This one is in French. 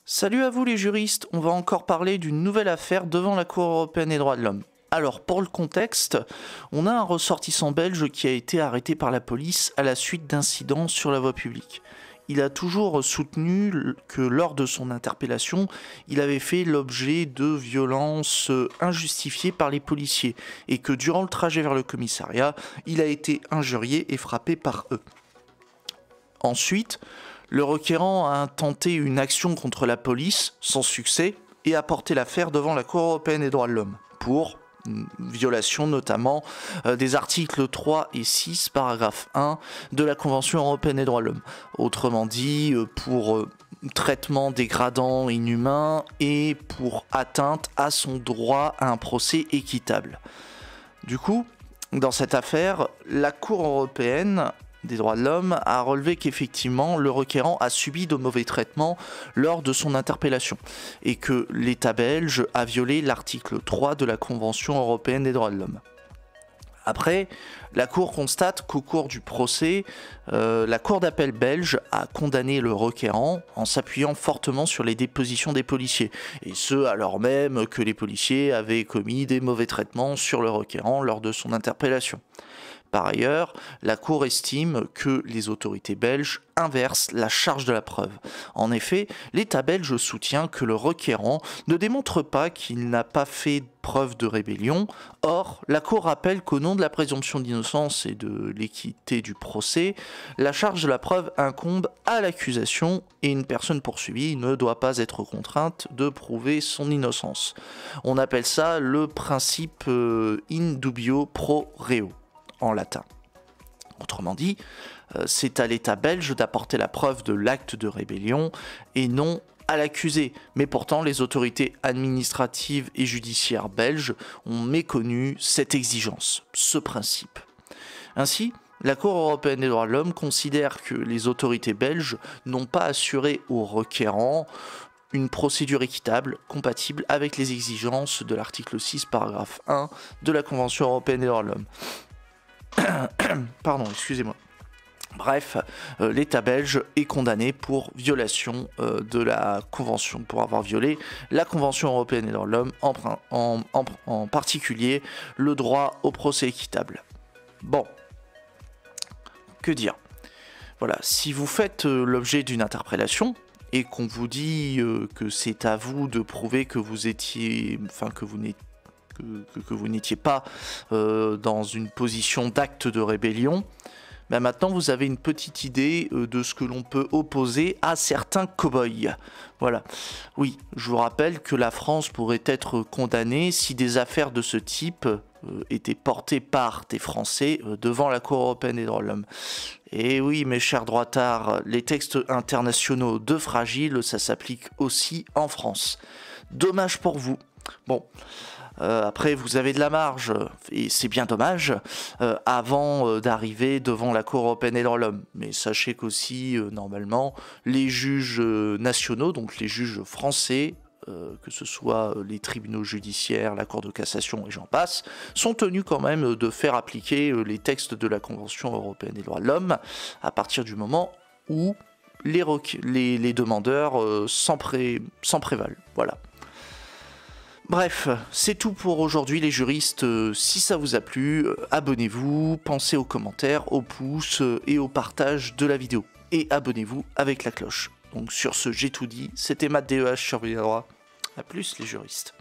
Salut à vous les juristes, on va encore parler d'une nouvelle affaire devant la Cour européenne des droits de l'homme. Alors pour le contexte, on a un ressortissant belge qui a été arrêté par la police à la suite d'incidents sur la voie publique. Il a toujours soutenu que lors de son interpellation, il avait fait l'objet de violences injustifiées par les policiers et que durant le trajet vers le commissariat, il a été injurié et frappé par eux. Ensuite, le requérant a tenté une action contre la police, sans succès, et a porté l'affaire devant la Cour européenne des droits de l'homme, pour violation notamment des articles 3 et 6, paragraphe 1 de la Convention européenne des droits de l'homme. Autrement dit, pour traitement dégradant, inhumain, et pour atteinte à son droit à un procès équitable. Du coup, dans cette affaire, la Cour européenne des droits de l'homme a relevé qu'effectivement le requérant a subi de mauvais traitements lors de son interpellation et que l'État belge a violé l'article 3 de la Convention européenne des droits de l'homme. Après, la Cour constate qu'au cours du procès, la Cour d'appel belge a condamné le requérant en s'appuyant fortement sur les dépositions des policiers, et ce alors même que les policiers avaient commis des mauvais traitements sur le requérant lors de son interpellation. Par ailleurs, la Cour estime que les autorités belges inversent la charge de la preuve. En effet, l'État belge soutient que le requérant ne démontre pas qu'il n'a pas fait preuve de rébellion. Or, la Cour rappelle qu'au nom de la présomption d'innocence et de l'équité du procès, la charge de la preuve incombe à l'accusation et une personne poursuivie ne doit pas être contrainte de prouver son innocence. On appelle ça le principe in dubio pro reo en latin. Autrement dit, c'est à l'État belge d'apporter la preuve de l'acte de rébellion et non à l'accusé. Mais pourtant, les autorités administratives et judiciaires belges ont méconnu cette exigence, ce principe. Ainsi, la Cour européenne des droits de l'homme considère que les autorités belges n'ont pas assuré au requérant une procédure équitable, compatible avec les exigences de l'article 6, paragraphe 1 de la Convention européenne des droits de l'homme. Pardon, excusez-moi. Bref, l'État belge est condamné pour violation de la Convention, pour avoir violé la Convention européenne des droits de l'homme, en particulier le droit au procès équitable. Bon, que dire? Voilà, si vous faites l'objet d'une interpellation et qu'on vous dit que c'est à vous de prouver que vous étiez, que vous n'étiez pas dans une position d'acte de rébellion, ben maintenant vous avez une petite idée de ce que l'on peut opposer à certains cow-boys. Voilà. Oui, je vous rappelle que la France pourrait être condamnée si des affaires de ce type étaient portées par des Français devant la Cour européenne des droits de l'homme. Et oui, mes chers droitards, les textes internationaux de Fragile, ça s'applique aussi en France. Dommage pour vous. Bon. Après, vous avez de la marge, et c'est bien dommage, avant d'arriver devant la Cour européenne des droits de l'homme. Mais sachez qu'aussi, normalement, les juges nationaux, donc les juges français, que ce soit les tribunaux judiciaires, la Cour de cassation et j'en passe, sont tenus quand même de faire appliquer les textes de la Convention européenne des droits de l'homme à partir du moment où les demandeurs s'en prévalent. Voilà. Bref, c'est tout pour aujourd'hui les juristes. Si ça vous a plu, abonnez-vous, pensez aux commentaires, aux pouces et au partage de la vidéo. Et abonnez-vous avec la cloche. Donc sur ce, j'ai tout dit. C'était Matt DEH sur Vidéo Droit. A plus les juristes.